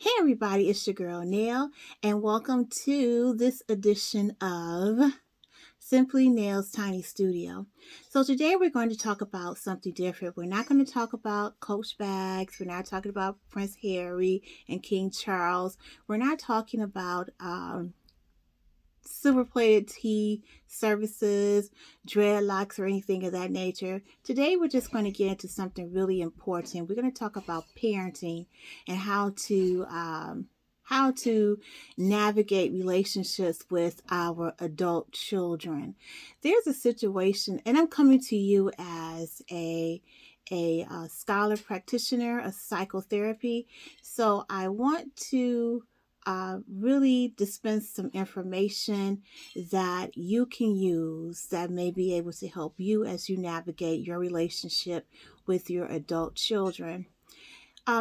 Hey everybody, it's your girl Nail, and welcome to this edition of Simply Nail's Tiny Studio. So today we're going to talk about something different. We're not going to talk about Coach bags. We're not talking about Prince Harry and King Charles. We're not talking about silver plated tea services, dreadlocks, or anything of that nature. Today, we're just going to get into something really important. We're going to talk about parenting and how to navigate relationships with our adult children. There's a situation, and I'm coming to you as a scholar practitioner of psychotherapy. So I want to really dispense some information that you can use that may be able to help you as you navigate your relationship with your adult children.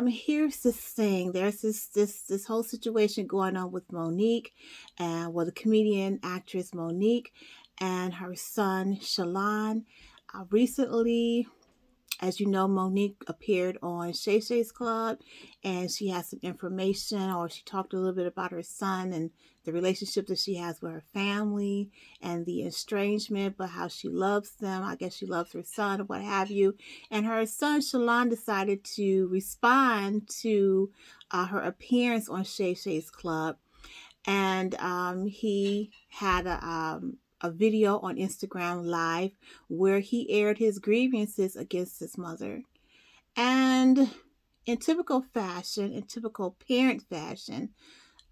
Here's this thing. There's this whole situation going on with Monique, and the comedian actress Monique and her son Shalon. Recently, as you know, Monique appeared on Shay Shay's Club, and she has some information, or she talked a little bit about her son and the relationship that she has with her family and the estrangement, but how she loves them. I guess she loves her son or what have you. And her son, Shalon, decided to respond to her appearance on Shay Shay's Club. And he had a video on Instagram Live where he aired his grievances against his mother. And in typical fashion, in typical parent fashion,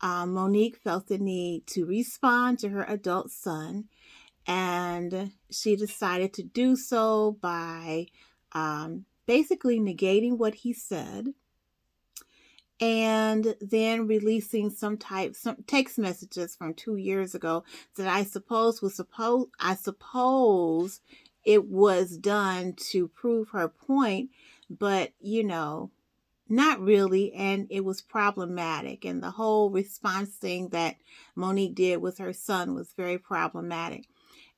Monique felt the need to respond to her adult son, and she decided to do so by basically negating what he said, and then releasing some text messages from 2 years ago that I suppose it was done to prove her point, but not really, and it was problematic. And the whole response thing that Monique did with her son was very problematic.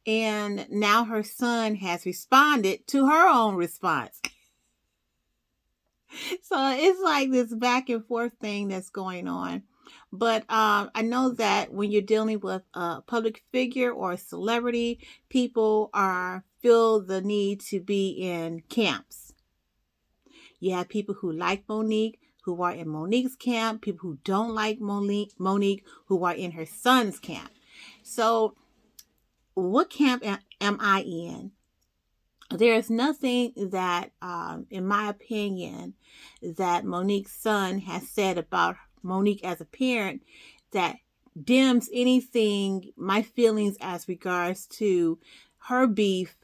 And now her son has responded to her own response. So it's like this back and forth thing that's going on. But I know that when you're dealing with a public figure or a celebrity, people feel the need to be in camps. You have people who like Monique, who are in Monique's camp, people who don't like Monique, who are in her son's camp. So what camp am I in? There's nothing that, in my opinion, that Monique's son has said about Monique as a parent that dims my feelings as regards to her beef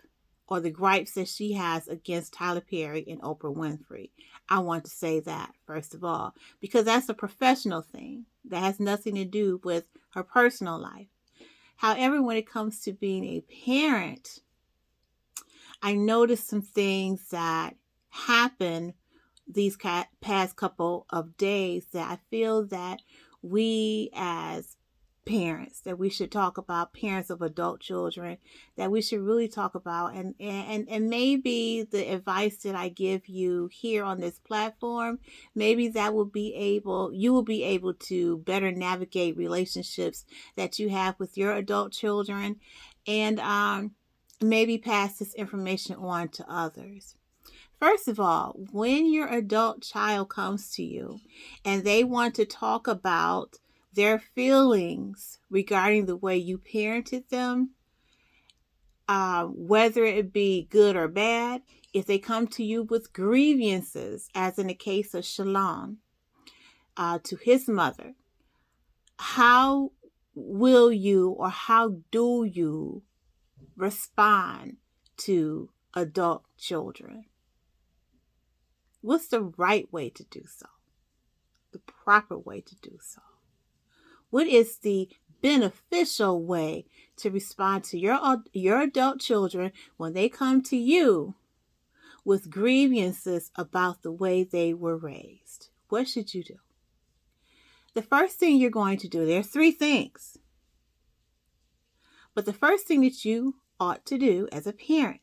or the gripes that she has against Tyler Perry and Oprah Winfrey. I want to say that, first of all, because that's a professional thing that has nothing to do with her personal life. However, when it comes to being a parent, I noticed some things that happened these past couple of days that I feel that we as parents, that we should talk about, parents of adult children, that we should really talk about. And maybe the advice that I give you here on this platform, maybe you will be able to better navigate relationships that you have with your adult children, and maybe pass this information on to others. First of all, when your adult child comes to you and they want to talk about their feelings regarding the way you parented them, whether it be good or bad, if they come to you with grievances, as in the case of Shalon, to his mother, how will you or how do you respond to adult children? What's the right way to do so? The proper way to do so? What is the beneficial way to respond to your adult children when they come to you with grievances about the way they were raised? What should you do? The first thing you're going to do, there are 3 things. But the first thing that you ought to do as a parent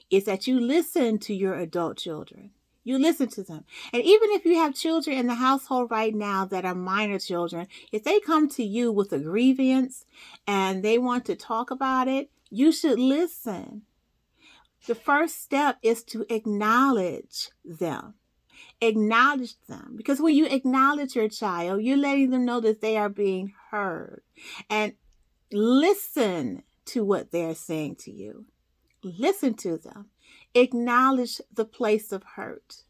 is that you listen to your adult children. You listen to them. And even if you have children in the household right now that are minor children, if they come to you with a grievance and they want to talk about it, you should listen. The first step is to acknowledge them. Acknowledge them. Because when you acknowledge your child, you're letting them know that they are being heard. And listen to what they're saying to you. Listen to them. Acknowledge the place of hurt.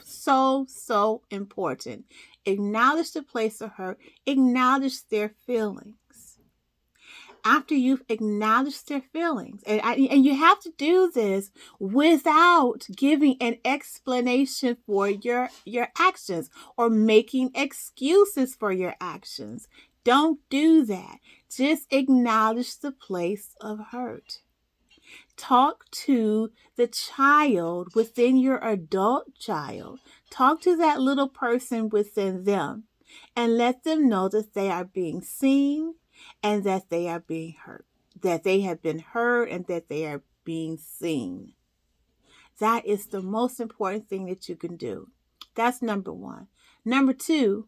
So important. Acknowledge the place of hurt. Acknowledge their feelings. After you've acknowledged their feelings, and you have to do this without giving an explanation for your actions or making excuses for your actions. Don't do that. Just acknowledge the place of hurt. Talk to the child within your adult child. Talk to that little person within them and let them know that they are being seen and that they are being heard, that they have been heard and that they are being seen. That is the most important thing that you can do. That's number one. Number two,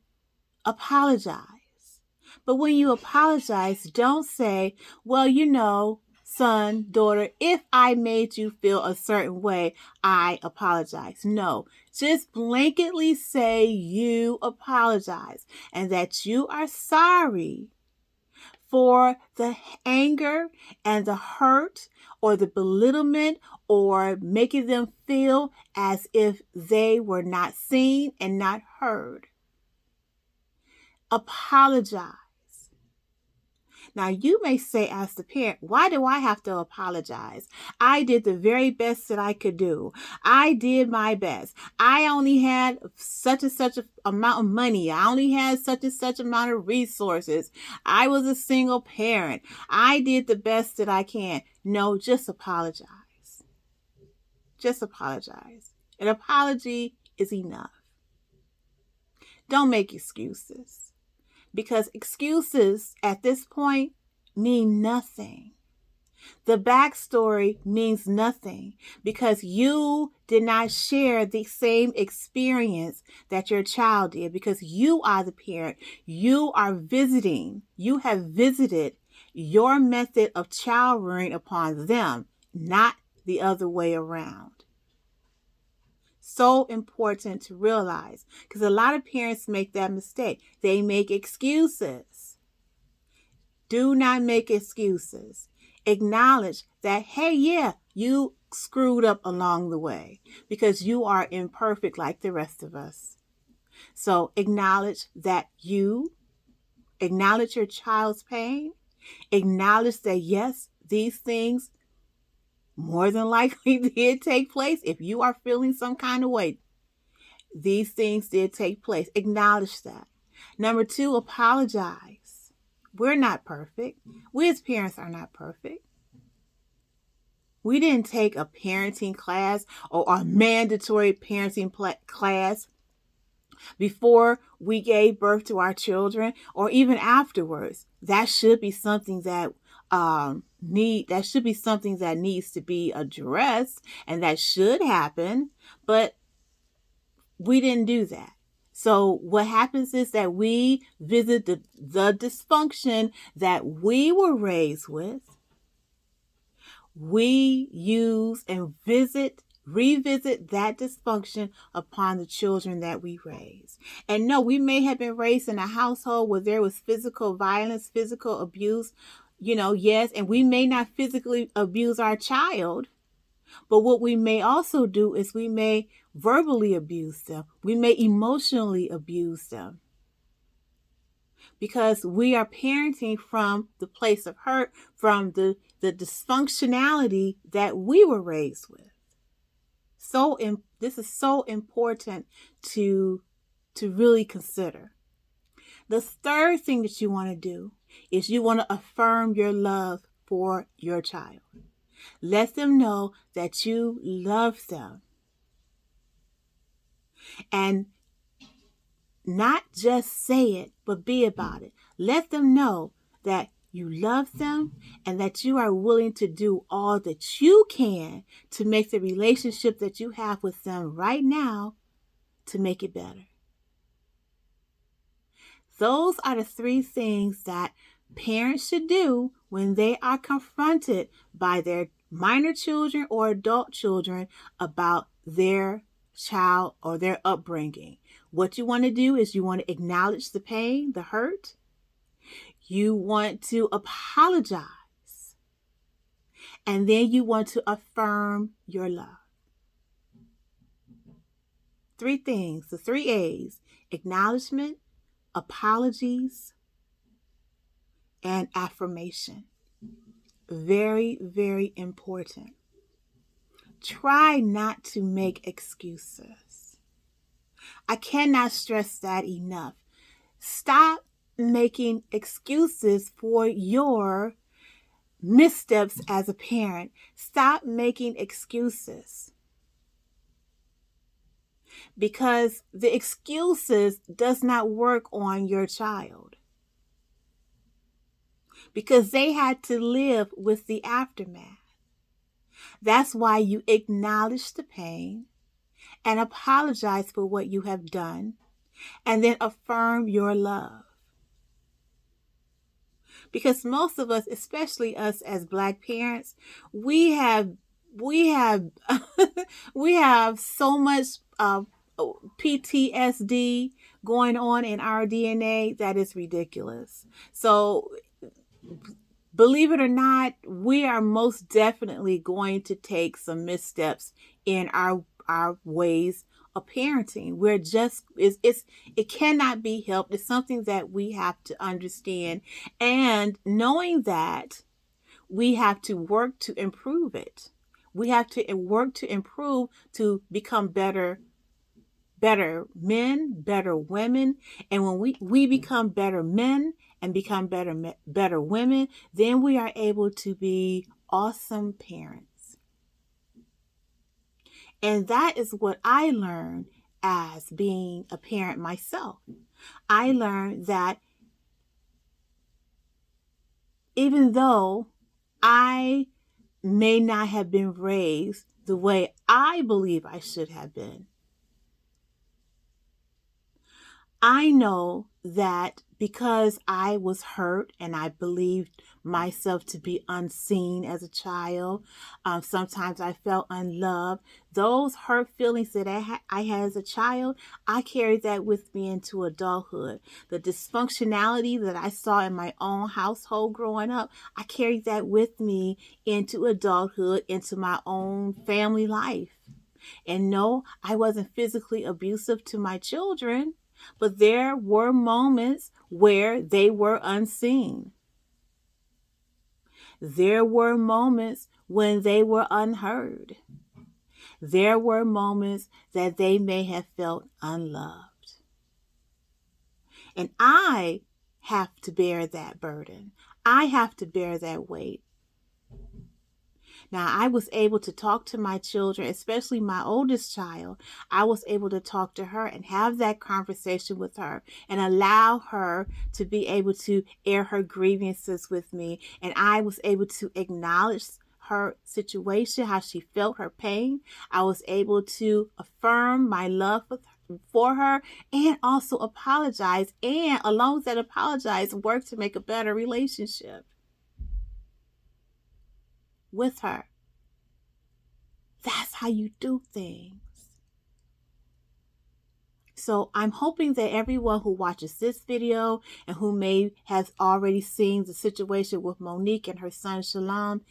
apologize. But when you apologize, don't say, well, son, daughter, if I made you feel a certain way, I apologize. No, just blanketly say you apologize and that you are sorry for the anger and the hurt or the belittlement or making them feel as if they were not seen and not heard. Apologize. Now, you may say as the parent, why do I have to apologize? I did the very best that I could do. I did my best. I only had such and such amount of money. I only had such and such amount of resources. I was a single parent. I did the best that I can. No, just apologize. Just apologize. An apology is enough. Don't make excuses. Because excuses at this point mean nothing. The backstory means nothing because you did not share the same experience that your child did because you are the parent. You are visiting. You have visited your method of child rearing upon them, not the other way around. So important to realize because a lot of parents make that mistake. They make excuses. Do not make excuses. Acknowledge that, hey, yeah, you screwed up along the way because you are imperfect like the rest of us. So acknowledge that acknowledge your child's pain. Acknowledge that, yes, these things more than likely did take place. If you are feeling some kind of way, these things did take place. Acknowledge that. Number two, apologize. We're not perfect. We as parents are not perfect. We didn't take a parenting class or a mandatory parenting class before we gave birth to our children or even afterwards. That should be something that needs to be addressed, and that should happen, but we didn't do that. So what happens is that we visit the dysfunction that we were raised with. We use and revisit that dysfunction upon the children that we raise. And no, we may have been raised in a household where there was physical violence, physical abuse, yes, and we may not physically abuse our child, but what we may also do is we may verbally abuse them. We may emotionally abuse them. Because we are parenting from the place of hurt, from the dysfunctionality that we were raised with. This is so important to really consider. The third thing that you want to do is you want to affirm your love for your child. Let them know that you love them. And not just say it, but be about it. Let them know that you love them, and that you are willing to do all that you can to make the relationship that you have with them right now to make it better. Those are the three things that parents should do when they are confronted by their minor children or adult children about their child or their upbringing. What you want to do is you want to acknowledge the pain, the hurt. You want to apologize. And then you want to affirm your love. Three things, the three A's: acknowledgement, apologies, and affirmation. Very, very important. Try not to make excuses. I cannot stress that enough. Stop making excuses for your missteps as a parent. Stop making excuses, because the excuses does not work on your child, because they had to live with the aftermath. That's why you acknowledge the pain and apologize for what you have done, and then affirm your love. Because most of us, especially us as Black parents, we have we have we have so much PTSD going on in our DNA that is ridiculous. So believe it or not, we are most definitely going to take some missteps in our ways of parenting. We're just it cannot be helped. It's something that we have to understand, and knowing that we have to work to improve it. We have to work to improve to become better men, better women. And when we become better men and become better women, then we are able to be awesome parents. And that is what I learned as being a parent myself. I learned that even though I may not have been raised the way I believe I should have been, I know that because I was hurt and I believed myself to be unseen as a child, sometimes I felt unloved. Those hurt feelings that I had as a child, I carried that with me into adulthood. The dysfunctionality that I saw in my own household growing up, I carried that with me into adulthood, into my own family life. And no, I wasn't physically abusive to my children, but there were moments where they were unseen. There were moments when they were unheard. There were moments that they may have felt unloved. And I have to bear that burden. I have to bear that weight. Now, I was able to talk to my children, especially my oldest child. I was able to talk to her and have that conversation with her and allow her to be able to air her grievances with me. And I was able to acknowledge her situation, how she felt her pain. I was able to affirm my love for her and also apologize. And along with that apologize, work to make a better relationship with her. That's how you do things. So I'm hoping that everyone who watches this video and who may have already seen the situation with Monique and her son Shalom,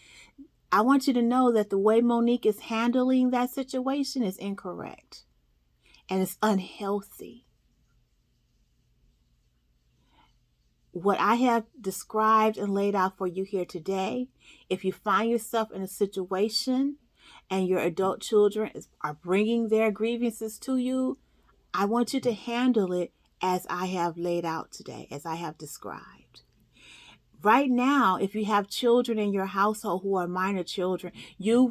I want you to know that the way Monique is handling that situation is incorrect and it's unhealthy. What I have described and laid out for you here today, if you find yourself in a situation and your adult children are bringing their grievances to you, I want you to handle it as I have laid out today, as I have described. Right now, if you have children in your household who are minor children, you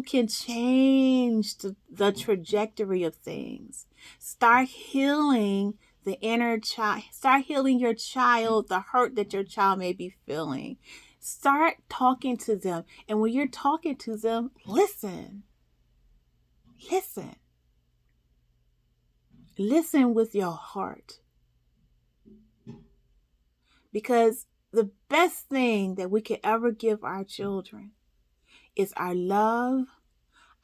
can change the trajectory of things. Start healing the inner child. Start healing your child, the hurt that your child may be feeling. Start talking to them. And when you're talking to them, listen. Listen. Listen with your heart. Because the best thing that we could ever give our children is our love,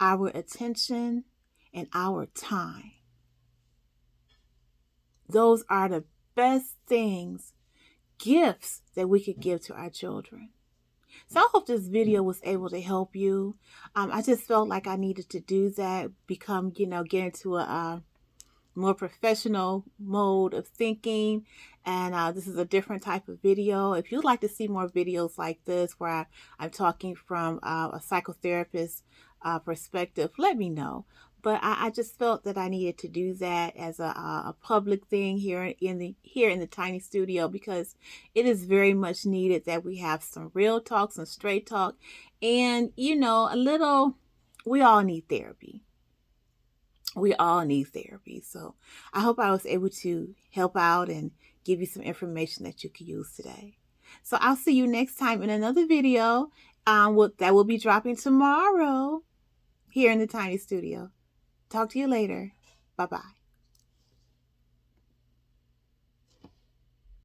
our attention, and our time. Those are the best things, gifts that we could give to our children. So I hope this video was able to help you. I just felt like I needed to do that, get into a more professional mode of thinking. And this is a different type of video. If you'd like to see more videos like this where I'm talking from a psychotherapist perspective, let me know. But I just felt that I needed to do that as a public thing here in the tiny studio, because it is very much needed that we have some real talk, some straight talk, and a little. We all need therapy. We all need therapy. So I hope I was able to help out and give you some information that you can use today. So I'll see you next time in another video that will be dropping tomorrow here in the tiny studio. Talk to you later. Bye-bye.